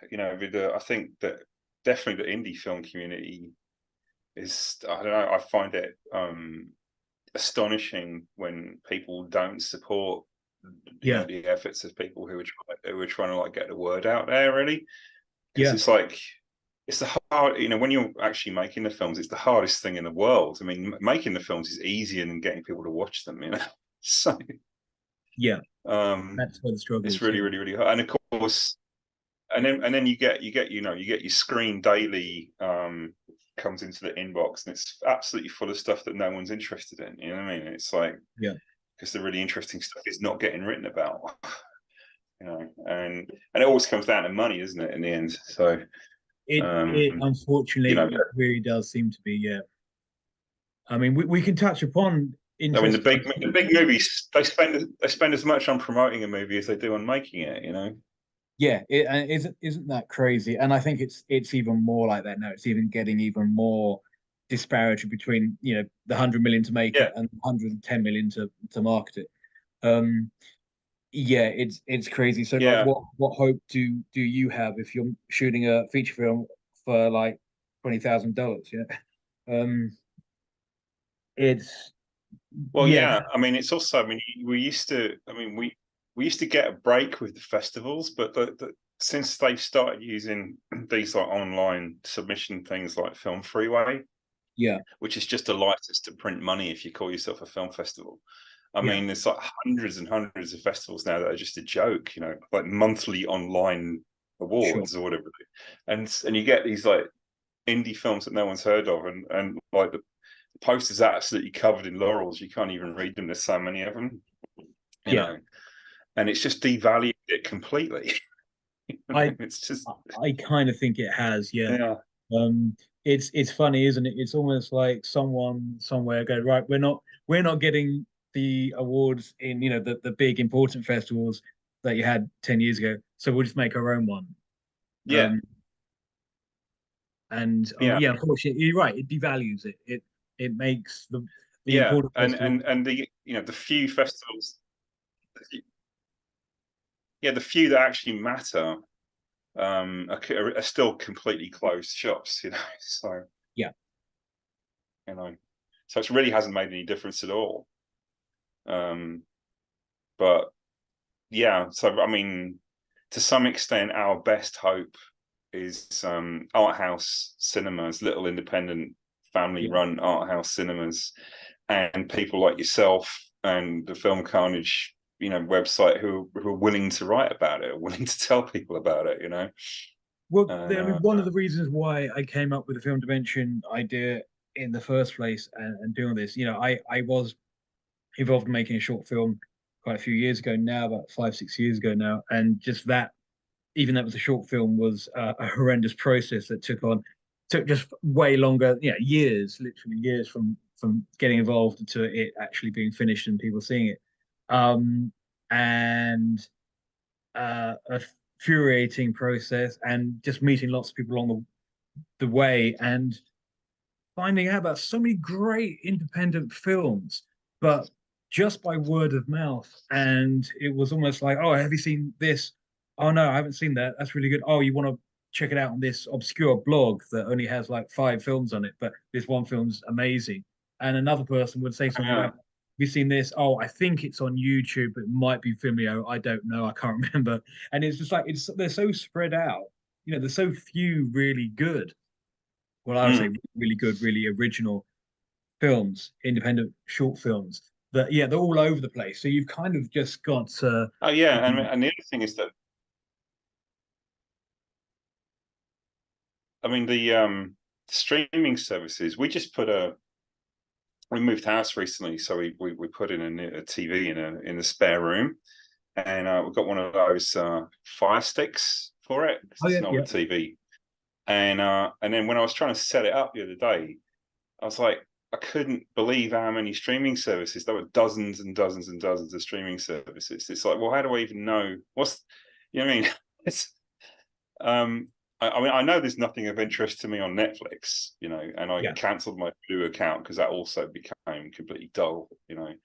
I think that definitely the indie film community is, I don't know, I find it astonishing when people don't support Yeah, the efforts of people who are trying to like get the word out there, really, because yeah, it's like it's the hard, when you're actually making the films, it's the hardest thing in the world. I mean, making the films is easier than getting people to watch them, so yeah. um That's where the struggle it's is. really, Yeah, really, really hard. And of course, and then you get your Screen Daily comes into the inbox, and it's absolutely full of stuff that no one's interested in. You know what I mean? It's like, yeah. because the really interesting stuff is not getting written about. And it always comes down to money, isn't it, in the end? So It you unfortunately know it really does seem to be. Yeah. I mean, we can touch upon I mean, interesting. the big movies, they spend as much on promoting a movie as they do on making it. Yeah, and isn't that crazy? And I think it's even more like that now. It's even getting even more disparity between the 100 million to make Yeah. it and 110 million to market it. Um, yeah, it's crazy. So like, Yeah. what hope do you have if you're shooting a feature film for like $20,000? Yeah, it's Well, yeah, yeah. I mean, it's also. I mean, we used to. I mean, we used to get a break with the festivals, but since they've started using these like online submission things like Film Freeway, yeah, which is just a license to print money if you call yourself a film festival. I yeah, mean, there's like hundreds and hundreds of festivals now that are just a joke, like monthly online sure, awards or whatever. And you get these like indie films that no one's heard of, and like the posters are absolutely covered in laurels. You can't even read them. There's so many of them, you yeah. know, and it's just devalued it completely. I It's just, I kind of think it has, yeah. yeah, Um, it's funny, isn't it? It's almost like someone somewhere go, right, we're not getting the awards in, the big important festivals that you had 10 years ago. So we'll just make our own one. yeah, Um, and yeah, yeah, unfortunately, you're right, it devalues it. It makes the yeah, important and festivals. and and the few festivals, yeah, the few that actually matter are still completely closed shops. So Yeah. you know, so it really hasn't made any difference at all. Um, but yeah, so I mean, to some extent, our best hope is art house cinemas, little independent Yeah. family-run art house cinemas, and people like yourself and the Film Carnage, website who are willing to write about it, willing to tell people about it. Well, And I mean, one of the reasons why I came up with the film dimension idea in the first place and doing this, I was involved in making a short film quite a few years ago now, about 5, 6 years ago now, and just that, even that was a short film, was a horrendous process that took just way longer, years, literally years from getting involved to it actually being finished and people seeing it. And A infuriating process, and just meeting lots of people along the way and finding out about so many great independent films, but just by word of mouth. And it was almost like, oh, have you seen this? Oh no, I haven't seen that. That's really good. Oh, you want to check it out on this obscure blog that only has like 5 films on it, but this one film's amazing. And another person would say something yeah, about, have you seen this? Oh, I think it's on YouTube, but it might be Vimeo. I don't know. I can't remember. And it's just like they're so spread out. There's so few really good, well, I would say mm. really good, really original films, independent short films that, yeah, they're all over the place. So you've kind of just got to, Oh yeah, and um, and the other thing is that, I mean, the streaming services. We moved house recently, so we put in a TV in a spare room, and we've got one of those Fire Sticks for it. oh It's yeah, an yeah, older TV, and then when I was trying to set it up the other day, I was like, I couldn't believe how many streaming services. There were dozens and dozens and dozens of streaming services. It's like, well, how do I even know what I mean? It's um, I mean, I know there's nothing of interest to me on Netflix, and I yeah, cancelled my Blue account because that also became completely dull.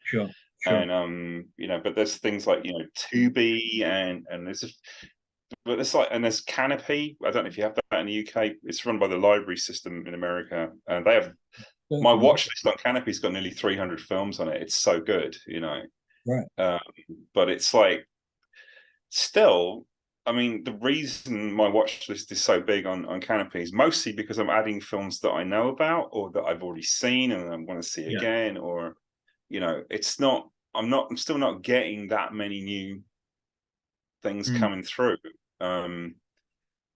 sure, sure. And but there's things like Tubi, and there's but it's like, and there's Canopy. I don't know if you have that in the UK. It's run by the library system in America, and they have Don't my think watch list on Canopy's got nearly 300 films on it. It's so good, you know. right. Um, but it's like still, I mean, the reason my watch list is so big on Canopy is mostly because I'm adding films that I know about or that I've already seen and I want to see Yeah. again, or you know, it's not. I'm still not getting that many new things Mm. coming through.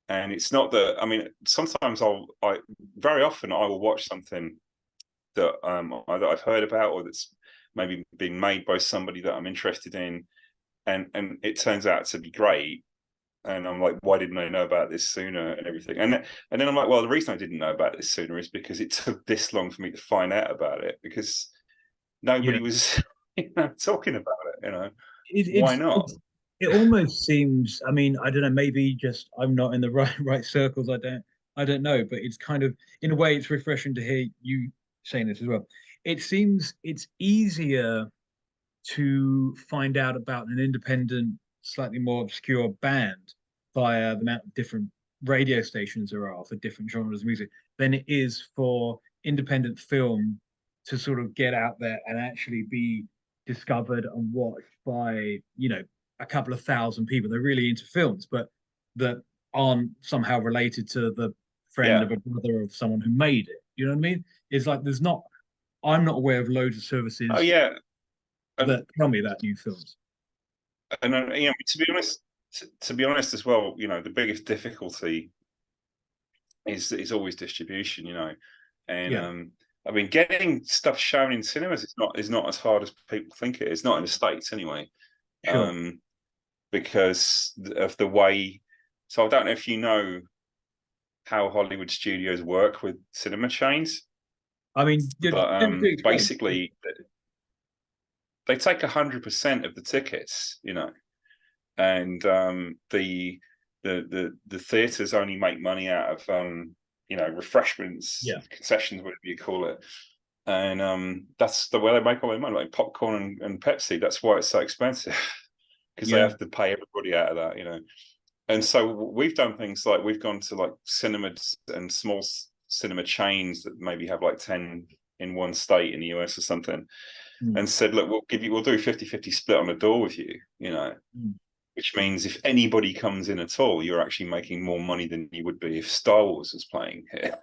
And it's not that. I mean, sometimes I very often I will watch something that that I've heard about or that's maybe being made by somebody that I'm interested in, and it turns out to be great. And I'm like, why didn't I know about this sooner and everything? And then I'm like, well, the reason I didn't know about this sooner is because it took this long for me to find out about it because Yeah. nobody was talking about it. You know, It, why not? it almost seems, I mean, I don't know, maybe just I'm not in the right circles. I don't know, but it's kind of, in a way, it's refreshing to hear you saying this as well. It seems it's easier to find out about an independent, slightly more obscure band via the amount of different radio stations there are for different genres of music than it is for independent film to sort of get out there and actually be discovered and watched by, a couple of thousand people. They're really into films, but that aren't somehow related to the friend Yeah. of a brother of someone who made it. You know what I mean? It's like I'm not aware of loads of Oh services yeah. And that tell me about new films. you know, to be honest as well, you know, the biggest difficulty is always distribution. You know, and Yeah, I mean, getting stuff shown in cinemas is not as hard as people think it is. Not in the States anyway. sure. Um, because of the way. So I don't know if you know how Hollywood studios work with cinema chains, I mean, but do explain. basically they take 100% of the tickets, you know, and the theaters only make money out of you know, refreshments, Yeah, concessions, whatever you call it, and that's the way they make all their money, like popcorn and Pepsi. That's why it's so expensive because they yeah, have to pay everybody out of that, you know. And so we've done things like we've gone to like cinemas and small cinema chains that maybe have like 10 in one state in the US or something, mm, and said, look, we'll do 50-50 split on the door with you, you know, mm, which means if anybody comes in at all, you're actually making more money than you would be if Star Wars was playing here.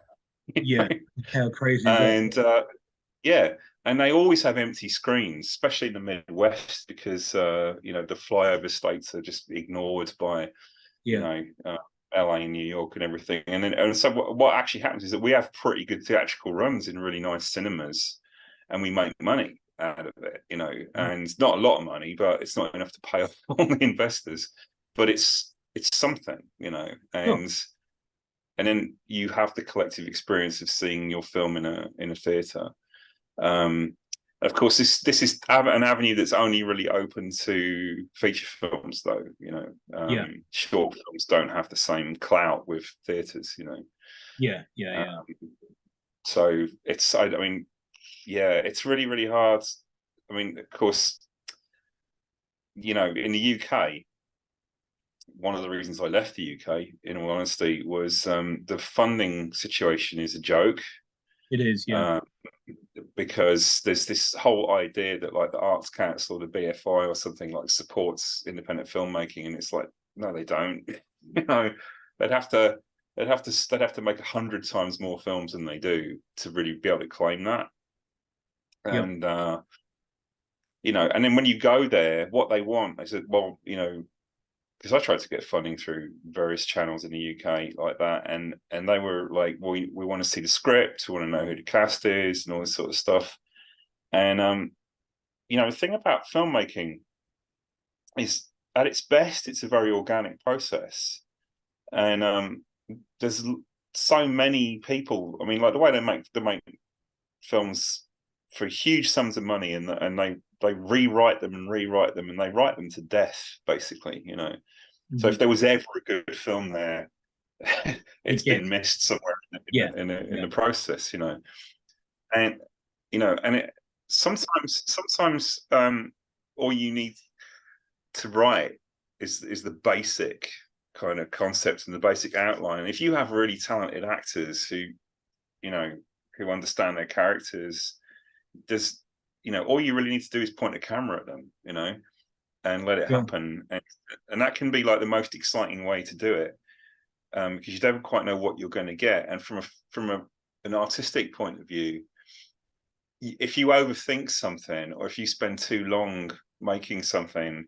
You yeah. know? How crazy is that? And yeah, and they always have empty screens, especially in the Midwest, because you know, the flyover states are just ignored by, you Yeah, know, LA and New York and everything. And so what actually happens is that we have pretty good theatrical runs in really nice cinemas, and we make money out of it, you know, mm, and not a lot of money, but it's not enough to pay off all the investors. But it's something, you know, sure. and then you have the collective experience of seeing your film in a theater. Um, of course, this is an avenue that's only really open to feature films, though. You know, Yeah, short films don't have the same clout with theaters. You know, yeah, yeah, yeah, um, so it's. I mean, yeah, it's really really hard. I mean, of course, you know, in the UK, one of the reasons I left the UK, in all honesty, was the funding situation is a joke. it is. Yeah, Um, because there's this whole idea that like the Arts Council or the BFI or something like supports independent filmmaking, and it's like, no, they don't. You know, they'd have to they'd have to make 100 times more films than they do to really be able to claim that. yeah, And you know, and then when you go there, what they want, I said, well, you know, because I tried to get funding through various channels in the UK like that, and they were like, well, we want to see the script, we want to know who the cast is, and all this sort of stuff. And you know, the thing about filmmaking is, at its best, it's a very organic process, and there's so many people. I mean, like the way they make films for huge sums of money, and they rewrite them and rewrite them, and they write them to death, basically. You know, so mhm. if there was ever a good film there, it's It been gets. missed somewhere Yeah, in yeah, the process. You know, and you know, and it sometimes all you need to write is the basic. kind of concept and the basic outline. If you have really talented actors who, you know, who understand their characters, there's, you know, all you really need to do is point a camera at them, you know, and let it Yeah, happen. And that can be like the most exciting way to do it, because you don't quite know what you're going to get. And from an artistic point of view, if you overthink something, or if you spend too long making something,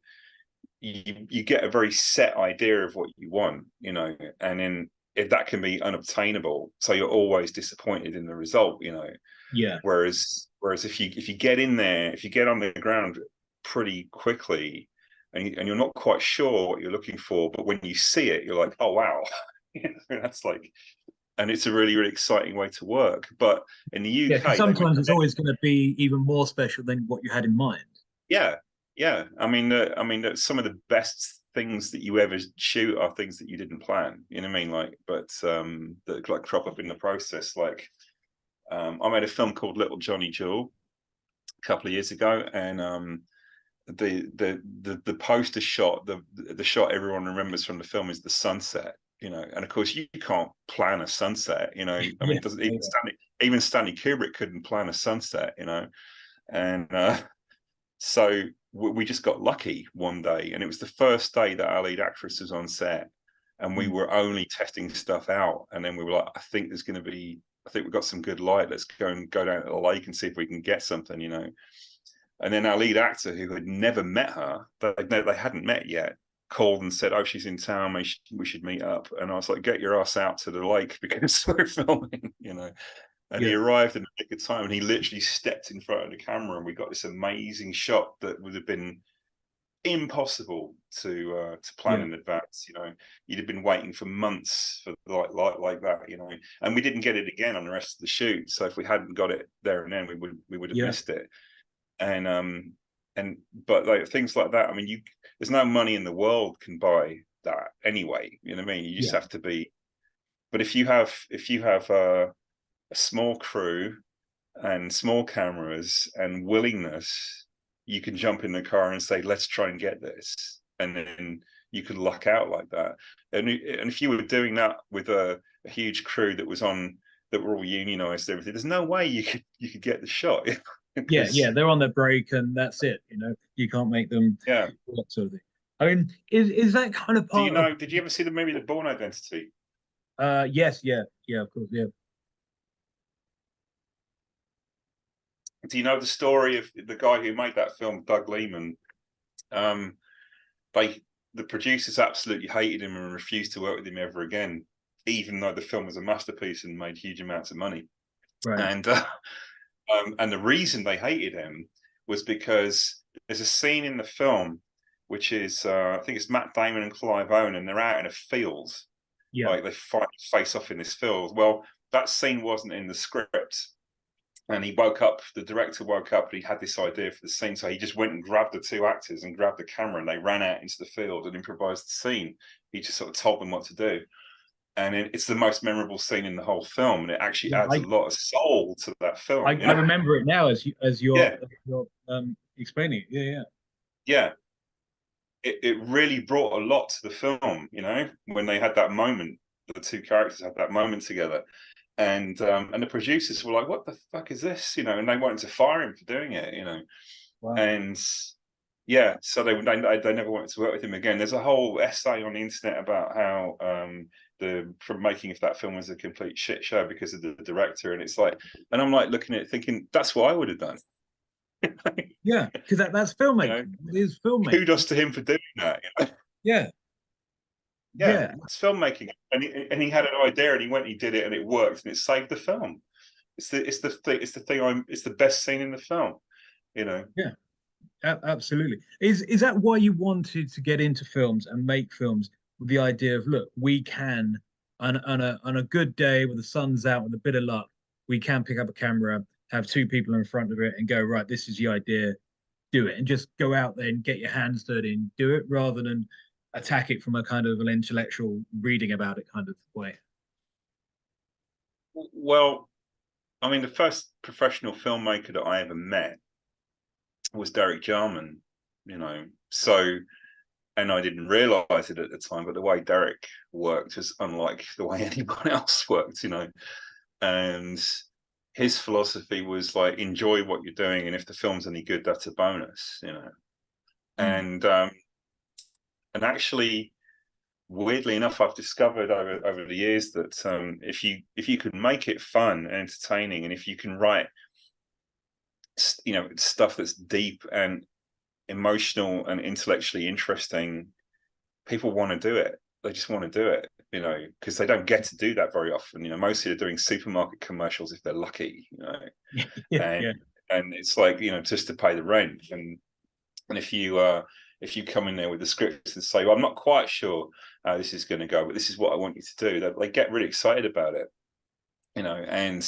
you get a very set idea of what you want, you know, and then if that can be unobtainable, so you're always disappointed in the result, you know. yeah, Whereas if you get in there, if you get on the ground pretty quickly, and you're not quite sure what you're looking for, but when you see it, you're like, oh wow, you know, that's like, and it's a really, really exciting way to work. But in the yeah. Because UK, sometimes it's always going to be even more special than what you had in mind. yeah, yeah. I mean, some of the best things that you ever shoot are things that you didn't plan. You know what I mean? Like, but that like crop up in the process. Like, I made a film called Little Johnny Jewel a couple of years ago, and the poster shot, the shot everyone remembers from the film is the sunset. You know, and of course you can't plan a sunset. You know, I mean, Yeah, it doesn't yeah, even Stanley Kubrick couldn't plan a sunset. You know, and so we just got lucky one day, and it was the first day that our lead actress was on set, and we mm, were only testing stuff out. And then we were like, I think we've got some good light. Let's go down to the lake and see if we can get something, you know. And then our lead actor, who had never met her, they hadn't met yet, called and said, "Oh, she's in town. We should meet up." And I was like, "Get your ass out to the lake because we're filming," you know. And he yeah, arrived in the nick of time, and he literally stepped in front of the camera, and we got this amazing shot that would have been impossible to plan yeah, in advance. You know, you'd have been waiting for months for like that. You know, and we didn't get it again on the rest of the shoot. So if we hadn't got it there and then, we would have yeah, missed it. And but like things like that. I mean, there's no money in the world can buy that anyway. You know what I mean? You just yeah, have to be. But if you have a small crew and small cameras and willingness, you can jump in the car and say, let's try and get this. And then you could luck out like that. And if you were doing that with a huge crew that were all unionized, everything, there's no way you could get the shot. yeah, yeah. Because They're on their break, and that's it. You know, you can't make them yeah. that sort of thing. I mean, is that kind of part of? Did you ever see the movie The Bourne Identity? Yes, yeah, yeah, of course, yeah, Do you know the story of the guy who made that film, Doug Liman? Um, they the producers absolutely hated him and refused to work with him ever again, even though the film was a masterpiece and made huge amounts of money. right, And the reason they hated him was because there's a scene in the film which is I think it's Matt Damon and Clive Owen, and they're out in a field, yeah, like they fight face off in this field. Well, that scene wasn't in the script, and the director woke up and he had this idea for the scene, so he just went and grabbed the two actors and grabbed the camera, and they ran out into the field and improvised the scene. He just sort of told them what to do, and it's the most memorable scene in the whole film, and it actually yeah. adds a lot of soul to that film, you I know. remember it now Yeah, as you're explaining it. Yeah, yeah, yeah, it really brought a lot to the film, you know, when they had that moment, the two characters had that moment together. And the producers were like, "What the fuck is this?" You know, and they wanted to fire him for doing it. You know, wow, and yeah, so they never wanted to work with him again. There's a whole essay on the internet about how the from making of that film was a complete shit show because of the director, and it's like, and I'm like looking at it thinking that's what I would have done. yeah, because that's You know, filmmaking. It is filmmaking. kudos to him for doing that. You know? Yeah, Yeah, yeah, it's filmmaking, and he had an idea, and he went, he did it, and it worked, and it saved the film. It's the best scene in the film. You know. yeah. Absolutely. Is that why you wanted to get into films and make films with the idea of, look, we can on a good day when the sun's out with a bit of luck, we can pick up a camera, have two people in front of it, and go, right, this is the idea, do it, and just go out there and get your hands dirty and do it rather than attack it from a kind of an intellectual reading about it kind of way. Well, I mean, the first professional filmmaker that I ever met was Derek Jarman. You know, so and I didn't realize it at the time, but the way Derek worked was unlike the way anyone else worked, you know. And his philosophy was like, enjoy what you're doing, and if the film's any good, that's a bonus, you know. Mm. And actually, weirdly enough, I've discovered over the years that if you can make it fun and entertaining, and if you can write, you know, stuff that's deep and emotional and intellectually interesting, people want to do it. They just want to do it, you know, because they don't get to do that very often. You know, mostly they're doing supermarket commercials if they're lucky, you know, Yeah, and yeah, it's like, you know, just to pay the rent. And if you come in there with the scripts and say, well, I'm not quite sure how this is going to go, but this is what I want you to do, they get really excited about it, you know. And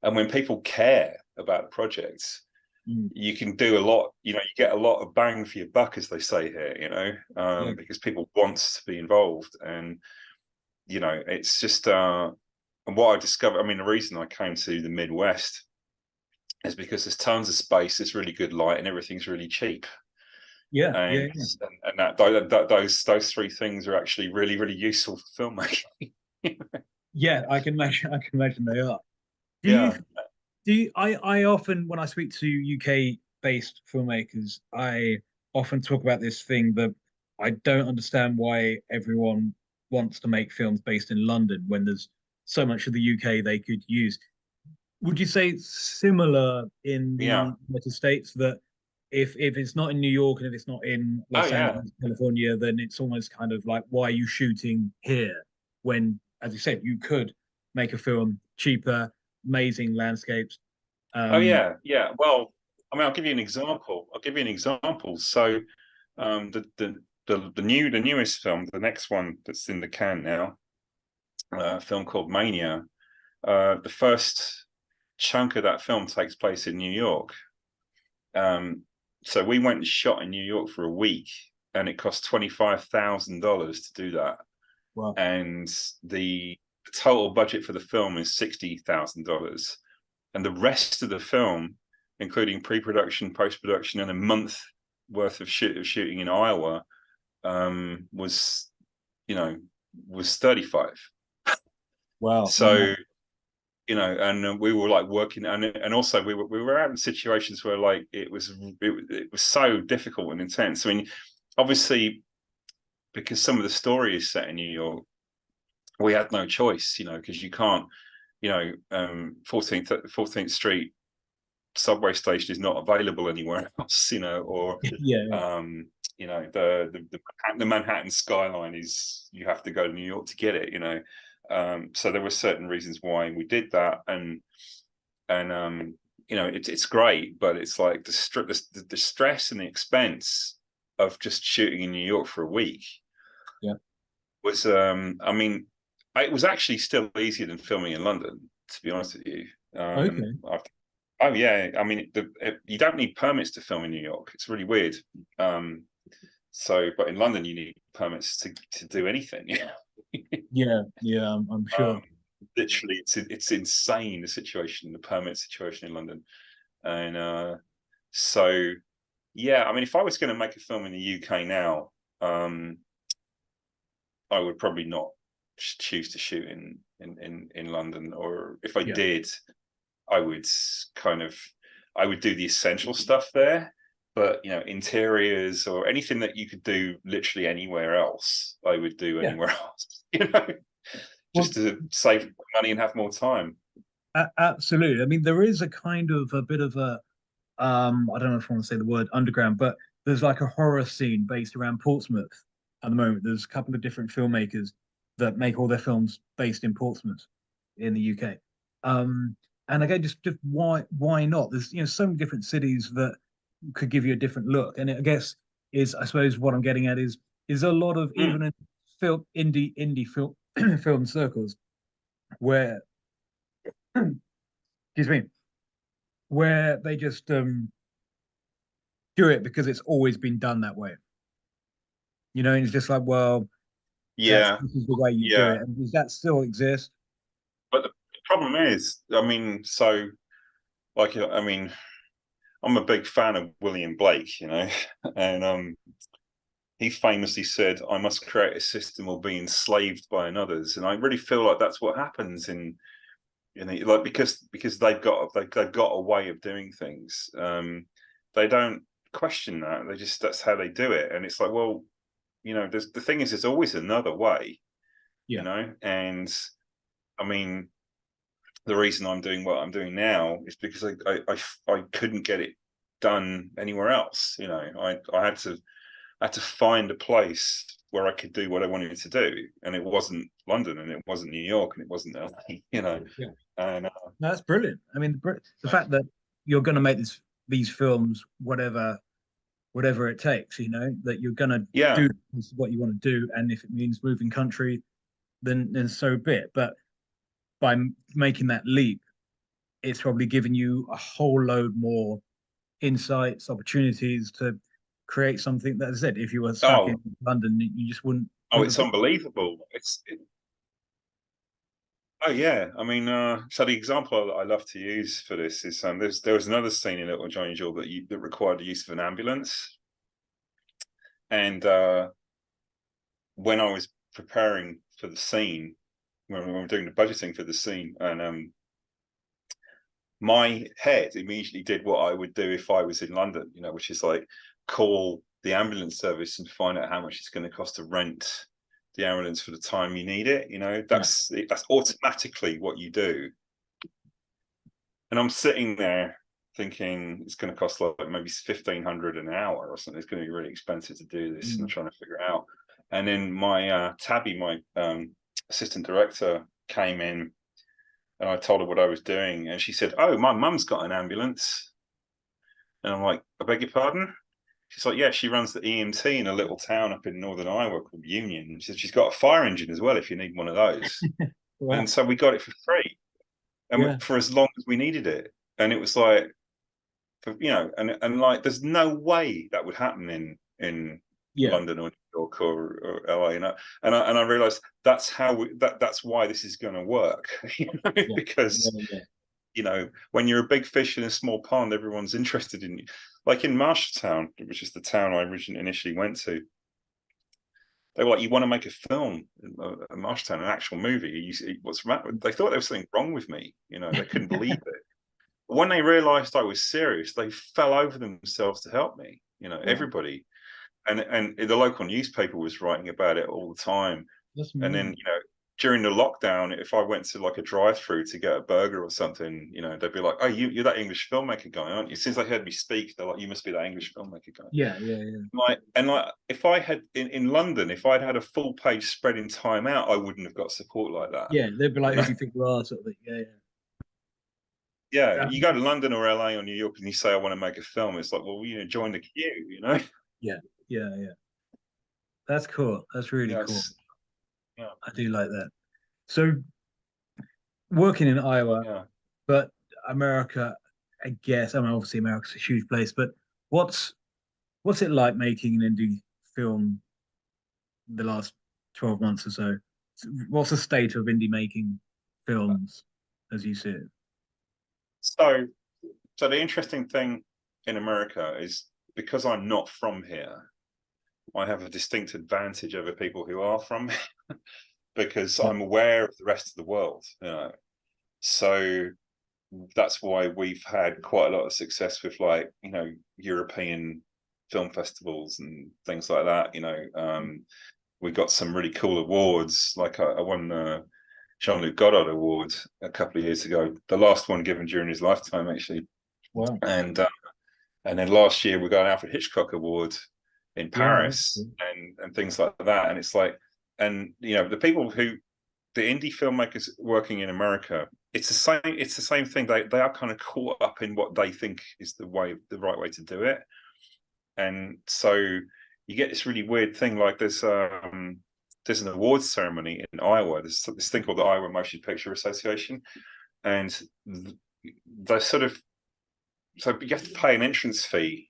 when people care about projects, mm, you can do a lot, you know, you get a lot of bang for your buck, as they say here, you know, yeah, because people want to be involved. And, you know, it's just, and what I discovered, I mean, the reason I came to the Midwest is because there's tons of space, there's really good light, and everything's really cheap. yeah, yeah, And yeah. those three things are actually really, really useful for filmmaking. Yeah, I can imagine. I can imagine they are. Do you Yeah. I often, when I speak to UK based filmmakers, I often talk about this thing that I don't understand why everyone wants to make films based in London when there's so much of the UK they could use. Would you say it's similar in Yeah. the United States that if it's not in New York and if it's not in Oh Los yeah. Angeles, California, then it's almost kind of like, why are you shooting here when, as you said, you could make a film cheaper, amazing landscapes. Oh Um, yeah. Yeah. Well, I mean, I'll give you an example. So the newest film, the next one that's in the can now, a film called Mania. The first chunk of that film takes place in New York. So we went and shot in New York for a week, and it cost $25,000 to do that. well, And the total budget for the film is $60,000, and the rest of the film, including pre-production, post-production, and a month worth of shooting in Iowa, was, you know, was 35. wow, wow, So, you know, and we were like working, and also we were out in situations where like it was so difficult and intense. I mean, obviously, because some of the story is set in New York, we had no choice, you know, because you can't, you know, 14th Street subway station is not available anywhere else, you know, or yeah, you know, the Manhattan skyline is, you have to go to New York to get it, you know. So there were certain reasons why we did that, and you know, it's great, but it's like the stress and the expense of just shooting in New York for a week yeah. was, I mean, it was actually still easier than filming in London, to be honest with you. Okay. Oh yeah, I mean, you don't need permits to film in New York. It's really weird. So, but in London, you need permits to do anything. Yeah, yeah, I'm um, sure. literally, it's insane, the situation, the permit situation in London. And so yeah, I mean, if I was going to make a film in the UK now, um, I would probably not choose to shoot in London, or if I Yeah, did, I would kind of, I would do the essential stuff there, but you know, interiors or anything that you could do literally anywhere else, I would do yeah. anywhere else, you know, just Well, to save money and have more time. absolutely. I mean, there is a kind of a bit of a I don't know if I want to say the word underground, but there's like a horror scene based around Portsmouth at the moment. There's a couple of different filmmakers that make all their films based in Portsmouth in the UK. And again, just why not? There's so many different cities that could give you a different look, and I guess is I suppose what I'm getting at is a lot of Mm. even in indie film film circles where excuse me where they just do it because it's always been done that way. And it's just like, well, Yeah, this is the way you do yeah, it. And does that still exist? but the problem is, I mean, so like, I mean, I'm a big fan of William Blake, you know, and he famously said, "I must create a system or be enslaved by another's," and I really feel like that's what happens in like because they've got a way of doing things. They don't question that. They just that's how they do it, and it's like, well, the thing is, there's always another way, Yeah. and I mean, the reason I'm doing what I'm doing now is because I couldn't get it done anywhere else. I had to find a place where I could do what I wanted to do, and it wasn't London, and it wasn't New York, and it wasn't LA. Yeah. And No, that's brilliant. I mean, the fact that you're going to make these films, whatever it takes, that you're going to yeah, do what you want to do, and if it means moving country, then so be it. But by making that leap, it's probably given you a whole load more insights, opportunities to create something that I said, if you were stuck in oh, London, you just oh, wouldn't have it's been. unbelievable. Oh yeah, I mean, so the example I love to use for this is there was another scene in Little Johnny Jewel that required the use of an ambulance, and when I was preparing for the scene, when we were doing the budgeting for the scene, and my head immediately did what I would do if I was in London, which is like call the ambulance service and find out how much it's going to cost to rent the ambulance for the time you need it. Yeah. That's automatically what you do. And I'm sitting there thinking it's going to cost like maybe 1,500 an hour or something. It's going to be really expensive to do this, and I'm Mm. trying to figure it out. And then my Tabby, my assistant director, came in, and I told her what I was doing, and she said, "Oh, my mum's got an ambulance." And I'm like, "I beg your pardon?" She's like, "Yeah, she runs the EMT in a little town up in northern Iowa called Union." She said she's got a fire engine as well if you need one of those. Wow. And so we got it for free, and Yeah. for as long as we needed it. And it was like, and like, there's no way that would happen in Yeah. London or New York or LA, and I realized that's why this is going to work, Yeah. Yeah. because Yeah. when you're a big fish in a small pond, everyone's interested in you. Like in Marshalltown, which is the town I originally initially went to, they were like, "You want to make a film in Marshalltown, an actual movie? What's wrong?" They thought there was something wrong with me. They couldn't believe it. But when they realised I was serious, they fell over themselves to help me. Wow. Everybody, and the local newspaper was writing about it all the time. That's And amazing. then during the lockdown, if I went to like a drive-through to get a burger or something, they'd be like, "Oh, you're that English filmmaker guy, aren't you?" Since they heard me speak, they're like, "You must be that English filmmaker guy." Yeah. Yeah. Yeah. Like, if I had in London, if I'd had a full page spread in Time Out, I wouldn't have got support like that. Yeah. They'd be like, You "Who know, do you think you are?" Sort of thing. Yeah. yeah. Yeah. You go to London or LA or New York and you say, "I want to make a film," it's like, well, join the queue. Yeah. Yeah. Yeah. That's cool. That's really cool. Yes, yeah, I do like that. So working in Iowa, yeah. but America, I guess. I mean, obviously America's a huge place, but what's what's it like making an indie film the last 12 months or so? What's the state of indie making films as you see it? So, so the interesting thing in America is because I'm not from here, I have a distinct advantage over people who are from here because Yeah. I'm aware of the rest of the world. So that's why we've had quite a lot of success with like European film festivals and things like that. We got some really cool awards. Like I won the Jean-Luc Godard Award a couple of years ago, the last one given during his lifetime, actually. Wow. And then last year we got an Alfred Hitchcock Award in Yeah, that's Paris cool. and things like that. And it's like, and the people the indie filmmakers working in America, it's the same. It's the same thing. They are kind of caught up in what they think is the right way to do it, and so you get this really weird thing. Like there's an awards ceremony in Iowa. There's this thing called the Iowa Motion Picture Association, and they sort of so you have to pay an entrance fee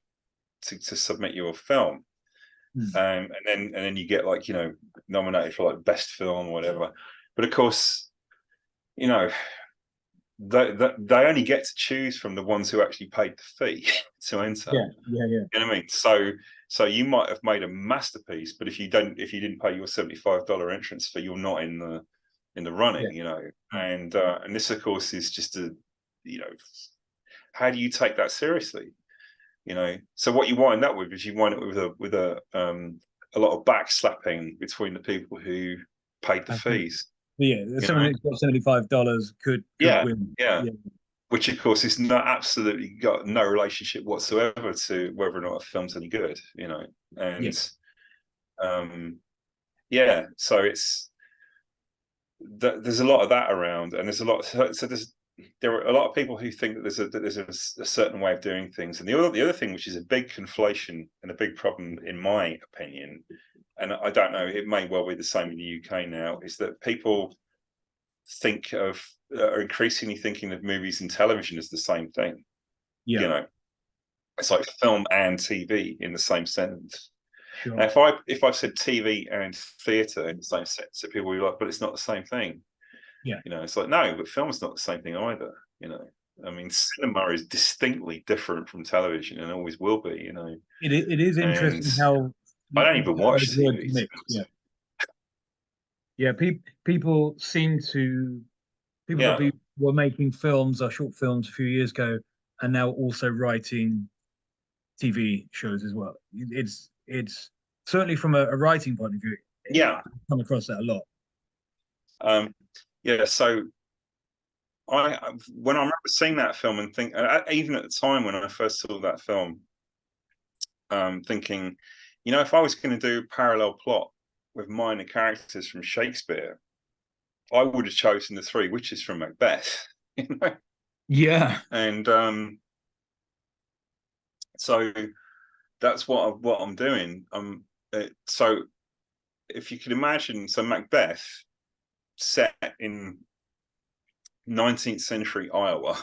to submit your film, Hmm. and then you get like nominated for like best film or whatever. But of course, you know they only get to choose from the ones who actually paid the fee to enter. Yeah, yeah, yeah. You know what I mean? So you might have made a masterpiece, but if you didn't pay your $75 entrance fee, you're not in the running. Yeah. You know, Yeah. and this of course is just how do you take that seriously? You know, so what you wind up with is you wind up with a lot of backslapping between the people who paid the Absolutely. fees. Yeah, You someone know, who's got $75 could yeah, win. yeah. Yeah, Which of course is not absolutely got no relationship whatsoever to whether or not a film's any good. You know, yeah, and yeah, so there's a lot of that around, and there's a lot. So there are a lot of people who think that there's a certain way of doing things, and the other thing, which is a big conflation and a big problem in my opinion, and I don't know, it may well be the same in the UK now, is that people are increasingly thinking of movies and television as the same thing. yeah. You know, it's like film and TV in the same sentence. Now, Sure. if I said TV and theatre in the same sentence, so people will be like, but it's not the same thing. Yeah. You know, it's like, no, but film's not the same thing either. You know, I mean, cinema is distinctly different from television and always will be. You know, It is and interesting how I don't even watch those words TV. mix. Yeah, yeah. People seem to people that Yeah, were making films or short films a few years ago are now also writing TV shows as well. It's certainly from a writing point of view, yeah, I come across that a lot. um, yeah. So when I remember seeing that film and think, even at the time when I first saw that film, thinking, you know, if I was going to do a parallel plot with minor characters from Shakespeare, I would have chosen the Three Witches from Macbeth. You know? Yeah, And so that's what I'm doing. So if you could imagine, so Macbeth set in 19th century Iowa,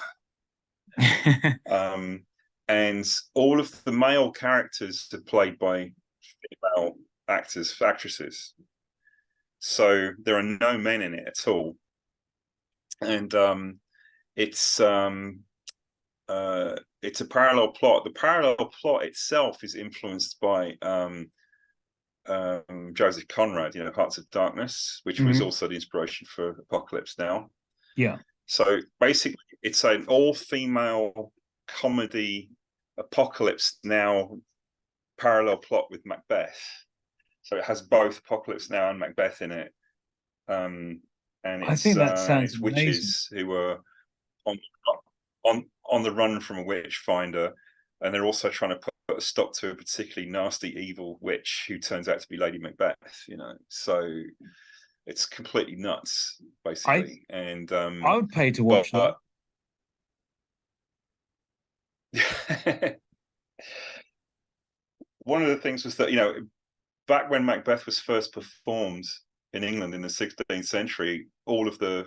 and all of the male characters are played by female actresses. So there are no men in it at all, and it's it's a parallel plot. The parallel plot itself is influenced by Joseph Conrad, you know, Hearts of Darkness, which was Mhm. also the inspiration for Apocalypse Now. Yeah. So basically, it's an all-female comedy Apocalypse Now parallel plot with Macbeth. So it has both Apocalypse Now and Macbeth in it, and I think that sounds it's amazing. witches who are on on the run from a witch finder, and they're also trying to put a stop to a particularly nasty evil witch who turns out to be Lady Macbeth. You know, so it's completely nuts, I basically. And I would pay to watch that. but one of the things was that, you know, back when Macbeth was first performed in England in the 16th century, all of the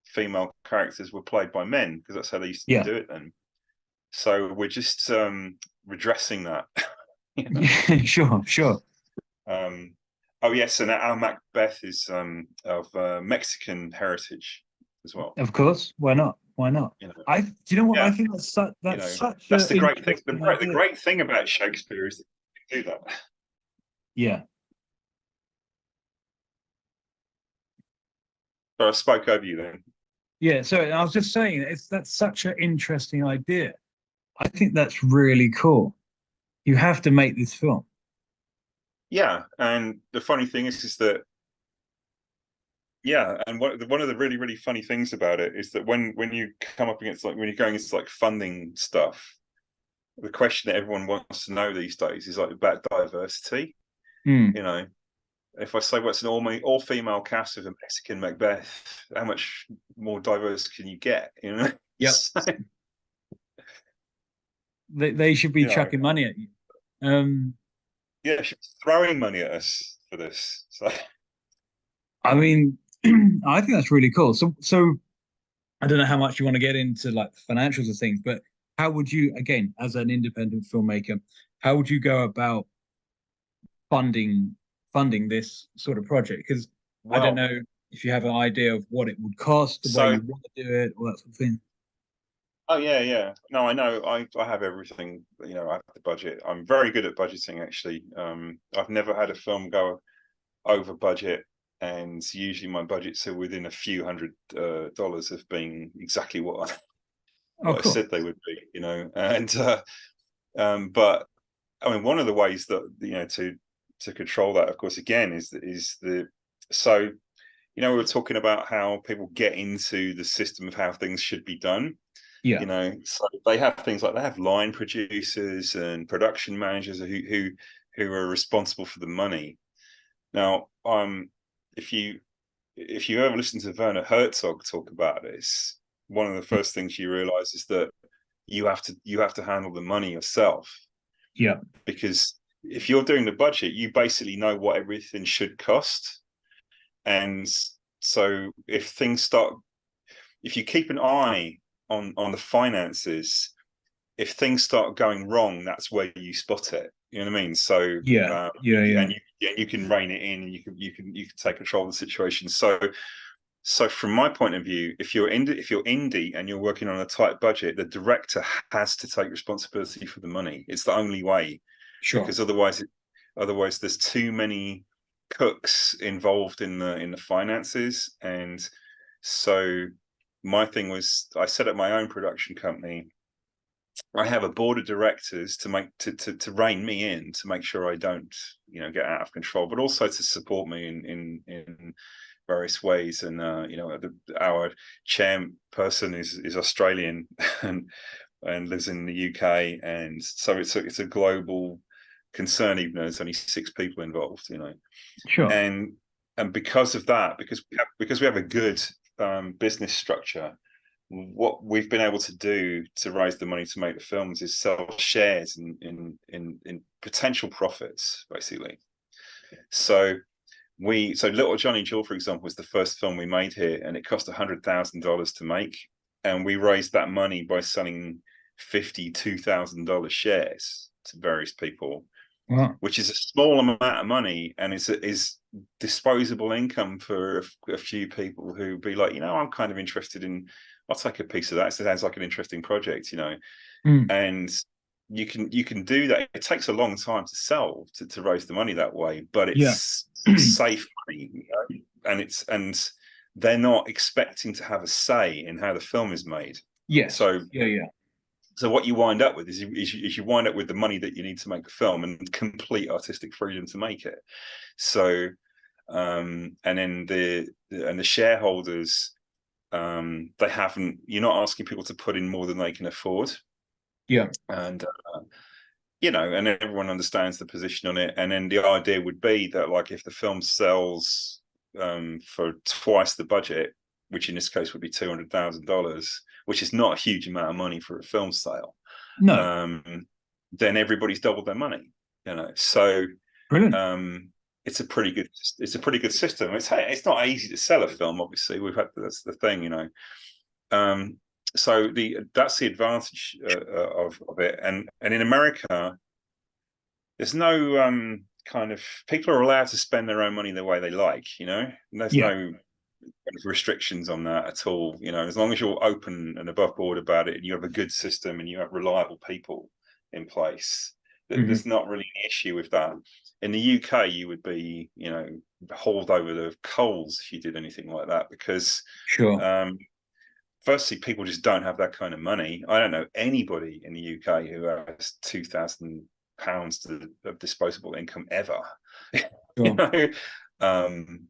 female characters were played by men because that's how they used to Yeah. do it then. So we're just redressing that. You know? Sure, sure. Oh yes, and our Macbeth is of Mexican heritage as well. Of course. Why not? Why not? You know, Do you know what? I yeah, think you that's know, such that's an the great thing. interesting The idea. great thing about Shakespeare is that you can do that. Yeah. But I spoke over you then. Yeah. So I was just saying that's such an interesting idea. I think that's really cool. You have to make this film. Yeah, and the funny thing is that yeah, and one of the really funny things about it is that when you come up against, like, when you're going into like funding stuff, the question that everyone wants to know these days is like about diversity. Mm. You know, if I say what's an all female cast of a Mexican Macbeth, how much more diverse can you get? You know, Yep. so, They should be you know, chucking money at you. Um, yeah, she's throwing money at us for this. So I mean, I think that's really cool. So I don't know how much you want to get into like the financials of things, but how would you, again, as an independent filmmaker, how would you go about funding funding this sort of project? Because I don't well, know. if you have an idea of what it would cost, the way So, you want to do it, all that sort of thing. oh yeah, yeah. No, I know. I have everything. You know, I have the budget. I'm very good at budgeting, actually. I've never had a film go over budget, and usually my budgets are within a few $100 of being exactly Oh, what I cool. said they would be. You know, and but I mean, one of the ways that to control that, of course, again, is the so we were talking about how people get into the system of how things should be done. Yeah, So they have things like they have line producers and production managers who are responsible for the money. Now, if you ever listen to Werner Herzog talk about this, one of the first things you realize is that you have to handle the money yourself, yeah, because if you're doing the budget, you basically know what everything should cost. And so if you keep an eye on the finances, if things start going wrong, that's where you spot it. You know what I mean? So yeah, yeah, yeah. you can rein it in, and you can take control of the situation. So from my point of view, if you're indie and you're working on a tight budget, the director has to take responsibility for the money. It's the only way, Sure. because otherwise there's too many cooks involved in the finances. And so my thing was, I set up my own production company. I have a board of directors to rein me in, to make sure I don't get out of control, but also to support me in various ways. And our chairperson is Australian and lives in the UK, and so it's a global concern, even though there's only 6 people involved. Sure. And because of that, because we have a good business structure, what we've been able to do to raise the money to make the films is sell shares in potential profits, basically. So Little Johnny Jewel, for example, was the first film we made here, and it cost $100,000 to make, and we raised that money by selling $52,000 shares to various people, Wow. which is a small amount of money, and is disposable income for a few people who be like, I'm kind of interested in. I'll take a piece of that. It sounds like an interesting project, Mm. and you can do that. It takes a long time to sell to raise the money that way, but Yeah. it's safe money, and they're not expecting to have a say in how the film is made. Yes. So Yeah, yeah. so what you wind up with is you wind up with the money that you need to make the film and complete artistic freedom to make it. So and then the shareholders, they haven't. You're not asking people to put in more than they can afford, Yeah. and and everyone understands the position on it. And then the idea would be that, like, if the film sells for twice the budget, which in this case would be $200,000, which is not a huge amount of money for a film sale, No. then everybody's doubled their money. So Brilliant. it's a pretty good system. It's not easy to sell a film. Obviously, that's the thing. So that's the advantage of it. And in America, there's no kind of, people are allowed to spend their own money the way they like. And there's Yeah. no restrictions on that at all. As long as you're open and above board about it, and you have a good system and you have reliable people in place, Hmm. there's not really an issue with that. In the UK, you would be, hauled over the coals if you did anything like that, because Sure. firstly, people just don't have that kind of money. I don't know anybody in the UK who has £2,000 of disposable income ever. you Sure. know, um,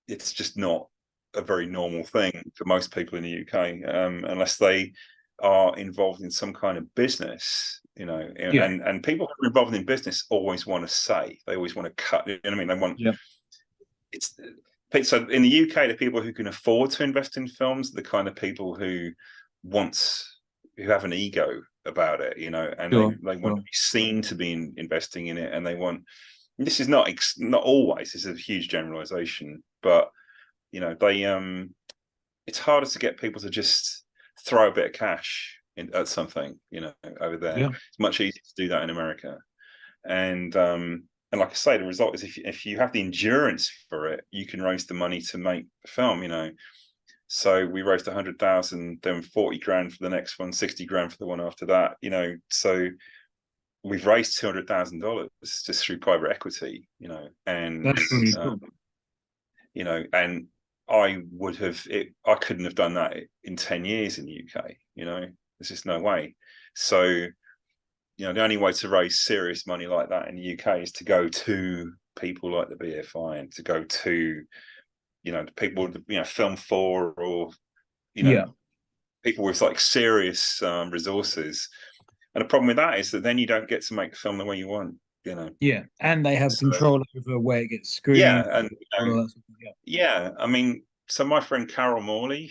it's just not a very normal thing for most people in the UK, unless they are involved in some kind of business. Yeah. And people who are involved in business always want to say, they always want to cut. I mean, they want Yeah. it's so in the UK, the people who can afford to invest in films, the kind of people who have an ego about it, and Sure. they want Sure. to be seen to be investing in it, and they want. This is not always. This is a huge generalization, but they it's harder to get people to just throw a bit of cash at something, over there. Yeah. It's much easier to do that in America, and and like I say, the result is if you have the endurance for it, you can raise the money to make the film. So we raised 100,000, then 40 grand for the next one, 60 grand for the one after that. So we've raised $200,000 just through private equity. And That's really cool. and I couldn't have done that in 10 years in the UK. There's just no way. So the only way to raise serious money like that in the UK is to go to people like the BFI and to go to, the people, Film 4 or, Yeah. people with like serious resources. And the problem with that is that then you don't get to make the film the way you want, Yeah. And they have So, control over where it gets screened. yeah. And, All of that sort of, yeah. yeah, I mean, so my friend Carol Morley,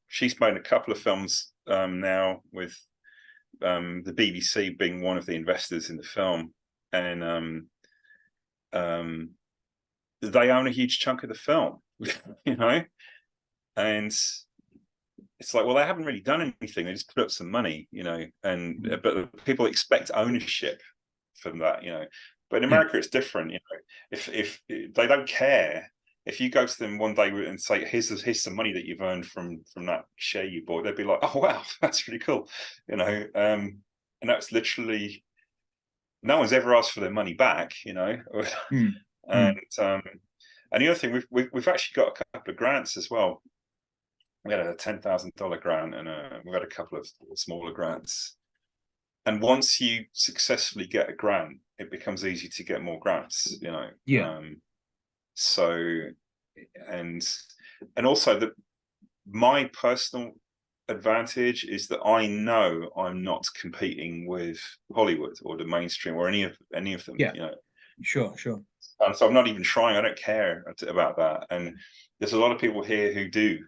she's made a couple of films now with the BBC being one of the investors in the film, and they own a huge chunk of the film, and it's like, well, they haven't really done anything; they just put up some money, but people expect ownership from that, But in America, it's different, If they don't care. If you go to them one day and say, "Here's some money that you've earned from that share you bought," they'd be like, "Oh wow, that's really cool," And that's literally no one's ever asked for their money back, Mm. And and the other thing, we've actually got a couple of grants as well. We had a $10,000 grant, and we had a couple of smaller grants. And once you successfully get a grant, it becomes easy to get more grants, Yeah. So, and also my personal advantage is that I know I'm not competing with Hollywood or the mainstream or any of them. Yeah. Sure. So I'm not even trying. I don't care about that. And there's a lot of people here who do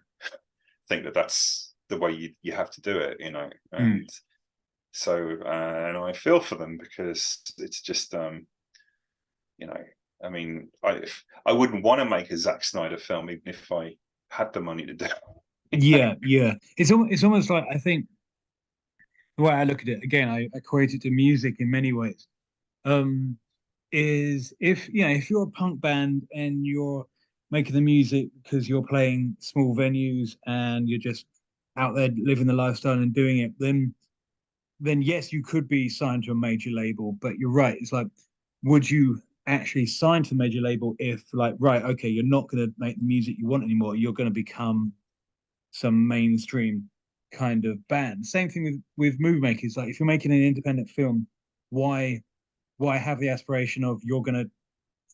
think that that's the way you have to do it, and so and I feel for them because it's just I mean, I wouldn't want to make a Zack Snyder film even if I had the money to do it. Yeah. It's almost like, I think the way I look at it, again, I equate it to music in many ways. Um, is if you're a punk band and you're making the music because you're playing small venues and you're just out there living the lifestyle and doing it, then yes, you could be signed to a major label. But you're right. It's like, would you actually sign to the major label if, like, right, okay, you're not going to make the music you want anymore. You're going to become some mainstream kind of band. Same thing with movie makers. Like, if you're making an independent film, why have the aspiration of you're going to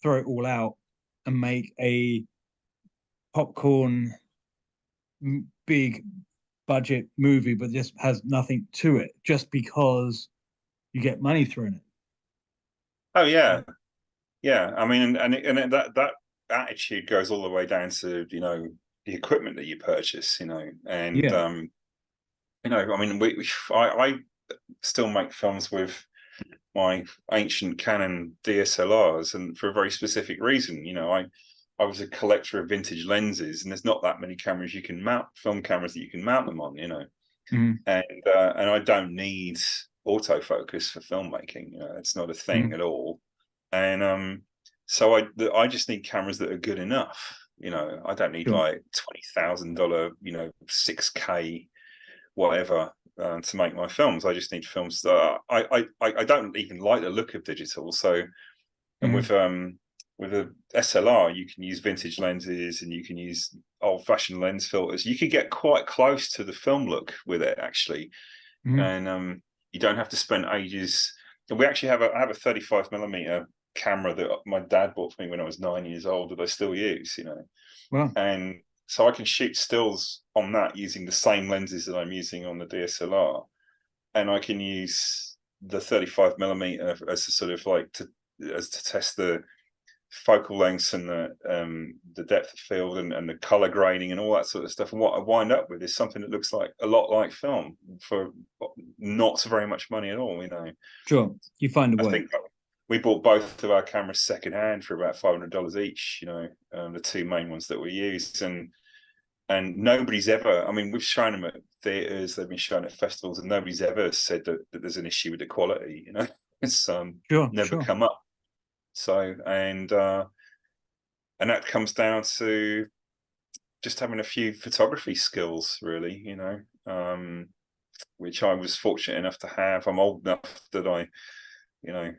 throw it all out and make a popcorn big budget movie but just has nothing to it just because you get money thrown it? Oh yeah, yeah. I mean, and that attitude goes all the way down to the equipment that you purchase, and Yeah. I mean, I still make films with my ancient Canon DSLRs, and for a very specific reason. I was a collector of vintage lenses, and there's not that many cameras you can mount, film cameras that you can mount them on, Mm-hmm. and I don't need autofocus for filmmaking. It's not a thing at all. And so I just need cameras that are good enough. I don't need Sure. like $20,000, 6K whatever to make my films. I just need films that I don't even like the look of digital. So, and Mm-hmm. with a SLR, you can use vintage lenses and you can use old-fashioned lens filters. You can get quite close to the film look with it, actually, Mm-hmm. and you don't have to spend ages. And we actually I have a 35mm camera that my dad bought for me when I was 9 years old that I still use, Well, and so I can shoot stills on that using the same lenses that I'm using on the DSLR, and I can use the 35mm as a sort of like to test the focal lengths and the depth of field and the color grading and all that sort of stuff. And what I wind up with is something that looks like a lot like film for not so very much money at all. sure. You find a I way. think we bought both of our cameras secondhand for about $500 each. The two main ones that we used, and nobody's ever. I mean, we've shown them at theaters, they've been shown at festivals, and nobody's ever said that there's an issue with the quality. It's Sure. never come up. So and that comes down to just having a few photography skills, really, which I was fortunate enough to have. I'm old enough that I, you know,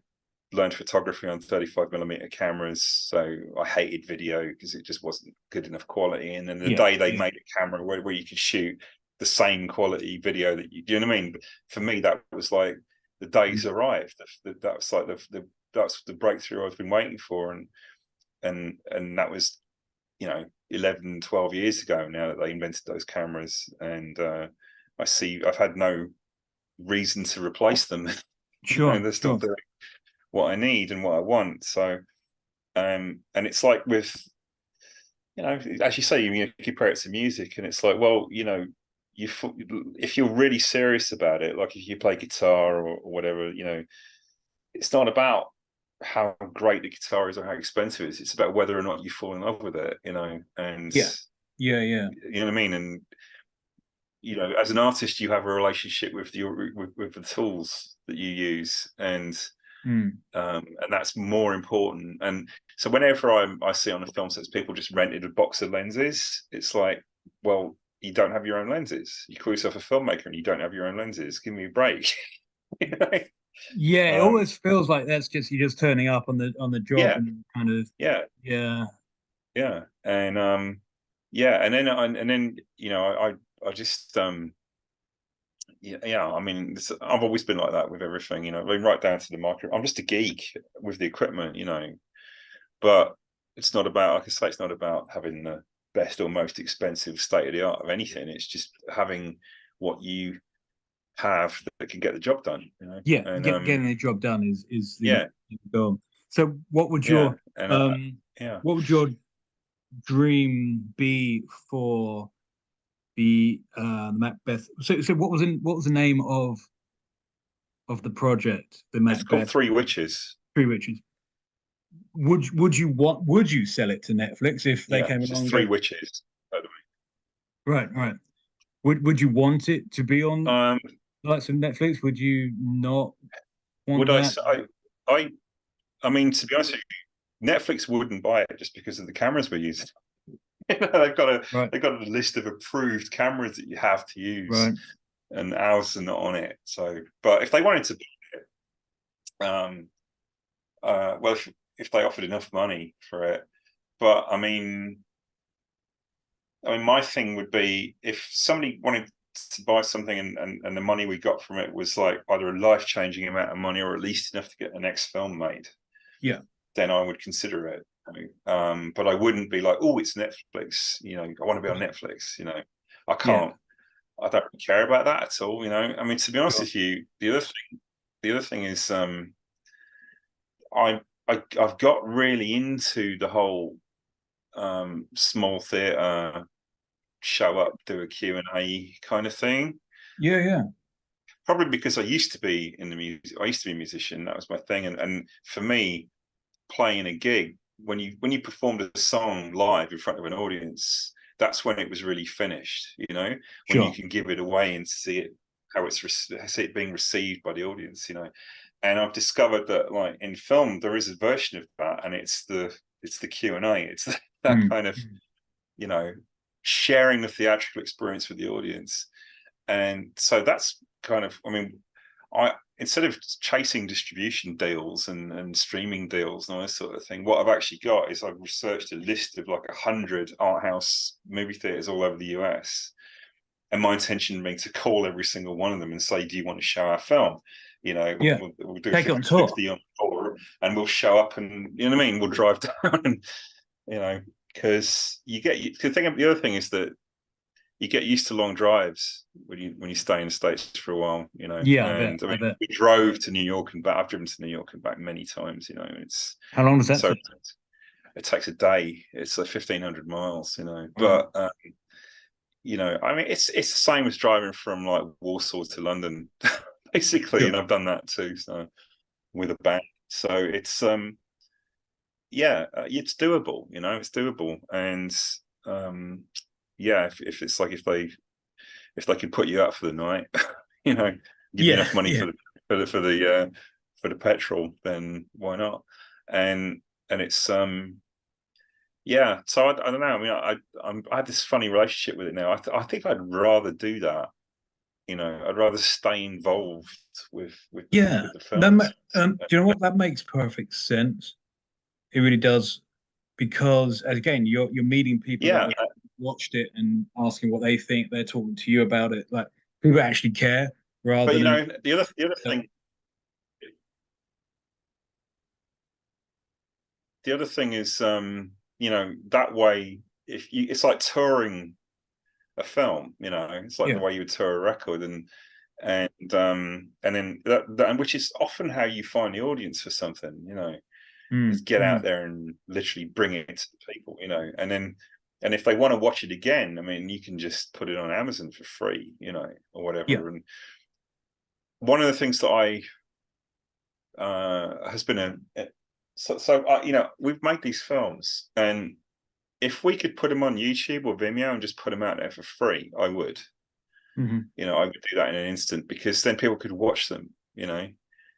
learned photography on 35mm cameras. So I hated video because it just wasn't good enough quality. And then the Yeah, day they yeah. made a camera where you could shoot the same quality video that you know what I mean? But for me, that was like the days Mm. arrived. That was like that's the breakthrough I've been waiting for. And that was, 11, 12 years ago now that they invented those cameras. And I've had no reason to replace them. Sure, They're still sure. doing what I need and what I want. So, and it's like with, as you say, you compare it to music, and it's like, well, you if you're really serious about it, like if you play guitar or whatever, it's not about how great the guitar is or how expensive it is. It's about whether or not you fall in love with it, and Yeah, yeah, yeah. you know what I mean. And as an artist, you have a relationship with with the tools that you use, Mm. and that's more important. And so whenever I see on the film sets people just rented a box of lenses, it's like, well, you don't have your own lenses. You call yourself a filmmaker and you don't have your own lenses. Give me a break. You know? Yeah, it um, always feels like that's just you're just turning up on the job yeah, and kind of yeah, yeah. yeah, yeah, and then I just yeah, I mean, I've always been like that with everything, right down to the micro. I'm just a geek with the equipment, but it's not about, like I say, it's not about having the best or most expensive state of the art of anything. It's just having what you have that can get the job done, Yeah, and getting the job done is the yeah, goal. So yeah, and yeah, what would your dream be for the Macbeth? So what was the name of the project, the it's called Macbeth Three Witches. Three Witches? Would you sell it to Netflix if they Yeah, came it's along just and go, Three Witches, by the right, right? Would you want it to be on way. like some Netflix? Would you not want Would I that? say I mean, to be honest with you, Netflix wouldn't buy it just because of the cameras we're using. Right, they've got a list of approved cameras that you have to use, right. and ours are not on it. So, but if they wanted to, well, if they offered enough money for it, but I mean, my thing would be if somebody wanted to buy something and the money we got from it was like either a life changing amount of money or at least enough to get the next film made, Yeah, then I would consider it. But I wouldn't be like, oh, it's Netflix. I want to be on Netflix. I yeah, can't. I don't really care about that at all. I mean, to be honest sure. with you, the other thing is, I've got really into the whole small theater, show up, do a Q&A kind of thing. Yeah, yeah, Probably because I used to be in the music. I used to be a musician. That was my thing. And for me, playing a gig, when you performed a song live in front of an audience, that's when it was really finished. When you sure. can give it away and see it, how see it being received by the audience. And I've discovered that, like, in film there is a version of that, and it's the Q&A. It's that Mm. kind of, you know sharing the theatrical experience with the audience. And so that's kind of, I mean, I instead of chasing distribution deals and streaming deals and all this sort of thing, what I've actually got is I've researched a list of like 100 art house movie theaters all over the US, and my intention being to call every single one of them and say, do you want to show our film? Yeah, We'll do take it on tour. 50 on tour, and we'll show up, and you know what I mean, we'll drive down, and you know because the other thing is that you get used to long drives when you stay in the States for a while, Yeah, I bet. And I I mean, bet. we drove to New York and back. I've driven to New York and back many times. It's How long does that so take? it takes a day. It's like 1,500 miles. Wow. But I mean, it's the same as driving from like Warsaw to London, basically. Sure. And I've done that too. So with a band, so yeah, it's doable. It's doable. And um, yeah, if it's like if they can put you up for the night, you know, give you Yeah, enough money yeah. for the petrol, then why not? and it's yeah. So I don't know. I mean, I have this funny relationship with it now. I think I'd rather do that. You know, I'd rather stay involved Yeah, with the that films. do you know what? That makes perfect sense. It really does, because again, you're meeting people that Yeah, have watched it and asking what they think. They're talking to you about it, like people actually care but rather you than know, the other thing is, you know, that way, if you, it's like touring a film. You know, it's like the yeah. way you would tour a record, and then that, and which is often how you find the audience for something. You know, is Mm, get out mm. there and literally bring it to the people. You know, and if they want to watch it again, I mean, you can just put it on Amazon for free. You know, or Yeah. whatever. And one of the things that I has been you know, we've made these films, and if we could put them on YouTube or Vimeo and just put them out there for free, I would. Hmm. You know, I would do that in an instant, because then people could watch them. You know,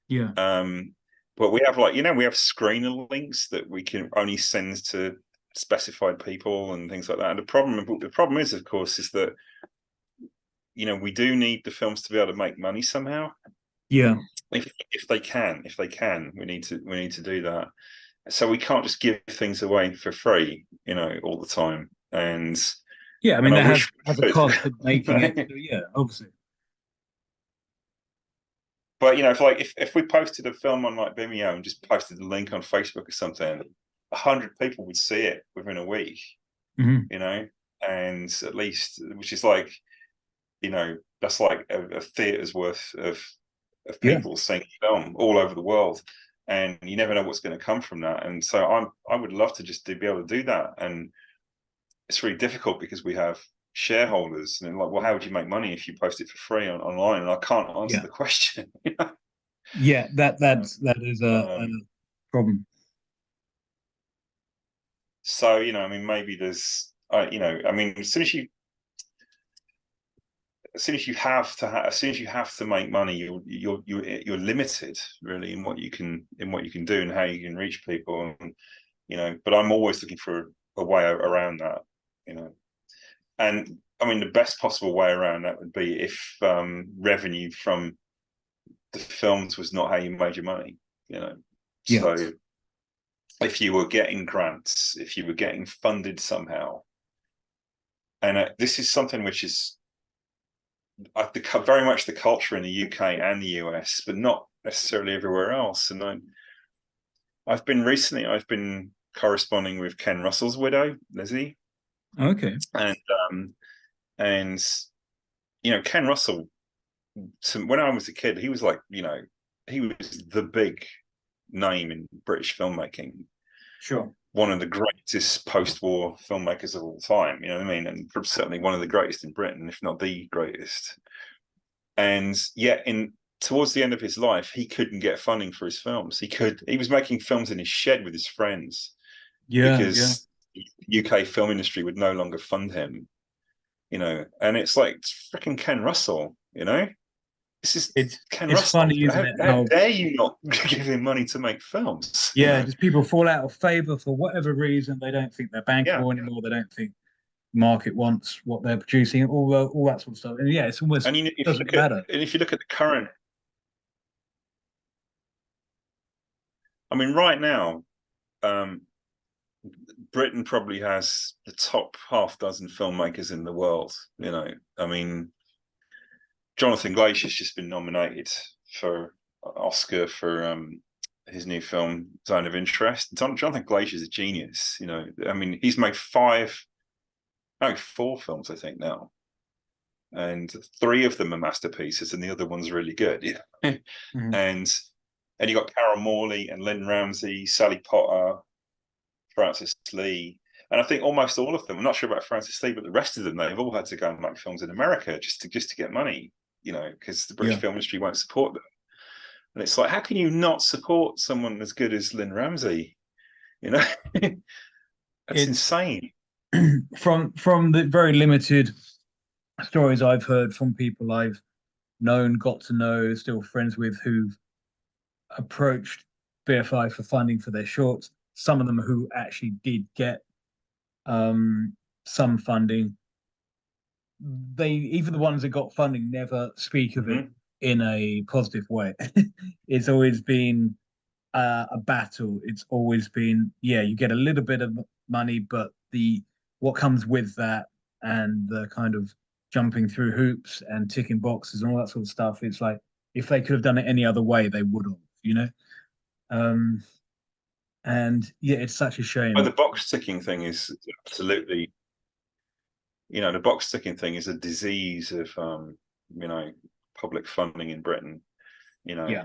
Yeah. um, but we have, like, you know, we have screener links that we can only send to specified people and things like that. And the problem is, of course, is that, you know, we do need the films to be able to make money somehow. Yeah. If they can, we need to do that. So we can't just give things away for free, you know, all the time. Yeah. I mean, And I that wish has a we cost of could. making it. So yeah, obviously. But you know, if we posted a film on like Vimeo and just posted the link on Facebook or something, 100 people would see it within a week. Hmm. You know, and at least, which is like, you know, that's like a theatre's worth of Yeah. people seeing film all over the world, and you never know what's going to come from that. And so I would love to just be able to do that, and it's really difficult because we have shareholders, and like, well, how would you make money if you post it for free online? And I can't answer Yeah. the question. Yeah. That is a um, problem. so you know, I mean, maybe there's, you know, I mean, as soon as you have to make money, you're limited really in what you can do and how you can reach people. And you know, but I'm always looking for a way around that. You know, and I mean, the best possible way around that would be if revenue from the films was not how you made your money. You know, Yeah. so if you were getting grants, if you were getting funded somehow, and this is something which is very much the culture in the UK and the US, but not necessarily everywhere else. And I've been corresponding with Ken Russell's widow, Lizzie, Okay. and um, and you know, Ken Russell. When I was a kid, he was like, you know, he was the big name in British filmmaking, Sure. one of the greatest post-war filmmakers of all time. You know what I mean? And certainly one of the greatest in Britain, if not the greatest. And yet, in towards the end of his life, he couldn't get funding for his films. He was making films in his shed with his friends Yeah. Yeah. because the UK film industry would no longer fund him. You know, and it's like, it's freaking Ken Russell. You know, this is Ken It's Russell. funny, isn't it? How How dare you not give him money to make films? You yeah, know, just people fall out of favor for whatever reason. They don't think they're yeah. bankable anymore. They don't think market wants what they're producing. All that sort of stuff. And yeah, it's almost And you, if you doesn't look at matter. and if you look at the current, I mean, right now, um, Britain probably has the top half dozen filmmakers in the world. You know, I mean, Jonathan Glazer's just been nominated for Oscar for his new film Zone of Interest. Jonathan Glazer's a genius. You know, I mean, he's made four films, I think now, and three of them are masterpieces, and the other one's really good. Yeah, Mhm. and you got Carol Morley and Lynn Ramsey, Sally Potter, Francis Lee. And I think almost all of them, I'm not sure about Francis Lee, but the rest of them, they've all had to go and make films in America just to get money, you know, because the British Yeah, film industry won't support them. And it's like, how can you not support someone as good as Lynn Ramsey? You know, that's it's insane. from the very limited stories I've heard from people I've known, got to know, still friends with, who've approached BFI for funding for their shorts. Some of them who actually did get some funding, they even the ones that got funding never speak of it Hmm. in a positive way. It's always been a battle. It's always been, yeah, you get a little bit of money, but the what comes with that and the kind of jumping through hoops and ticking boxes and all that sort of stuff, it's like if they could have done it any other way, they would have, you know. Um, and yeah, it's such a But shame. the box ticking thing is absolutely, the box ticking thing is a disease of, you know, public funding in Britain. You know, Yeah,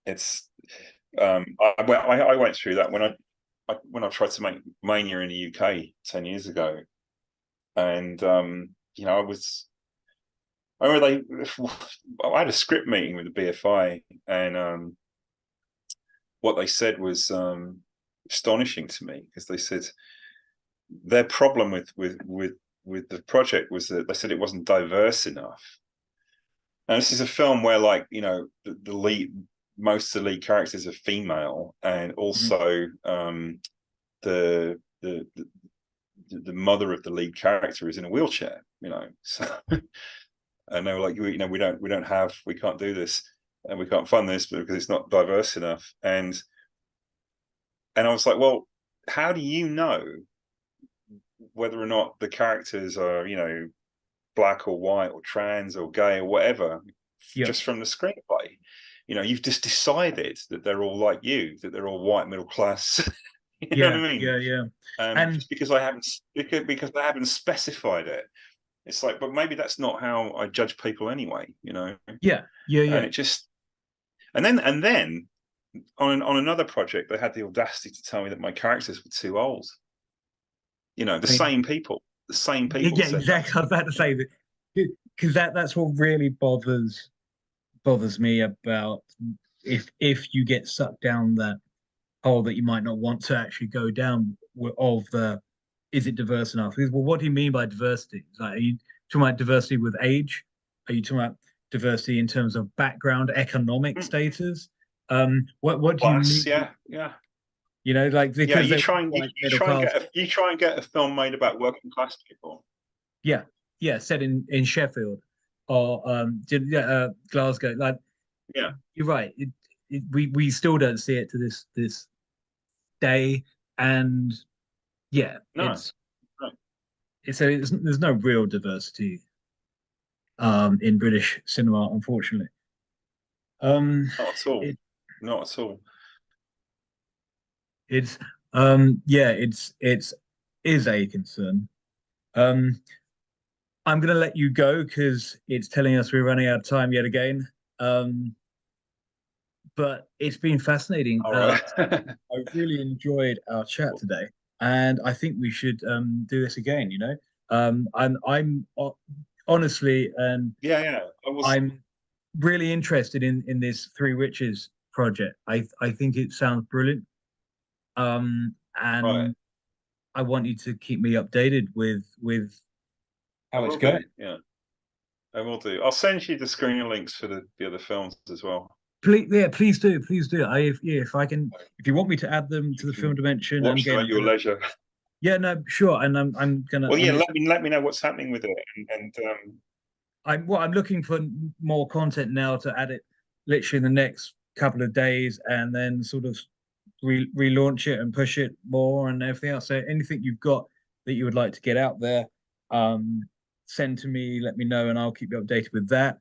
it's I went through that when I tried to make Mania in the UK 10 years ago, and I remember I had a script meeting with the BFI, and what they said was astonishing to me, because they said their problem with the project was that they said it wasn't diverse enough. And this is a film where, like, the lead, most of the lead characters are female, and mhm. also the, the the mother of the lead character is in a wheelchair. So and they were like, we can't do this, and we can't fund this because it's not diverse enough. And I was like, well, how do you know whether or not the characters are, black or white or trans or gay or whatever, Yeah, just from the screenplay? You've just decided that they're all like you, that they're all white middle class. You know what yeah, I mean? yeah, yeah. And Just because I haven't specified it, it's like, but maybe that's not how I judge people anyway. yeah, yeah, And yeah. it just, and then on another project, they had the audacity to tell me that my characters were too old. The I mean, same yeah, people yeah, said that exactly. to I was me. about to say that because that's what really bothers me about if you get sucked down that hole that you might not want to actually go down of the is it diverse enough? Because, well, what do you mean by diversity? Like, are you talking about diversity with age? Are you talking about diversity in terms of background, economic Mm. status? What do you Class, mean? yeah, yeah. Like Yeah, because they're white middle class. you try and get a film made about working class people. Yeah, yeah, set in Sheffield or yeah, Glasgow. Like Yeah. you're right. We still don't see it to this day, and yeah, No, no, there's no real diversity in British cinema, unfortunately. Um, not at all. it Not at all. it's yeah, it's is a concern. Um, I'm gonna let you go because it's telling us we're running out of time yet again. Um, but it's been fascinating. All right. I really enjoyed our chat today, and I think we should do this again. Honestly, and Yeah, yeah. I was I'm really interested in this Three Witches project. I think it sounds brilliant. right. And I want you to keep me updated with I how it's will going. do. Yeah, I will do. I'll send you the screening links for the other films as well. Please, yeah, please do, please do. If I can, if you want me to add them to You the film can dimension, and watch them again, at I'm your gonna, leisure. yeah, no, sure, and Well, I'm yeah. literally, Let me know what's happening with it, and I'm looking for more content now to add it, literally in the next couple of days, and then sort of relaunch it and push it more and everything else. So anything you've got that you would like to get out there, um, send to me, let me know, and I'll keep you updated with that.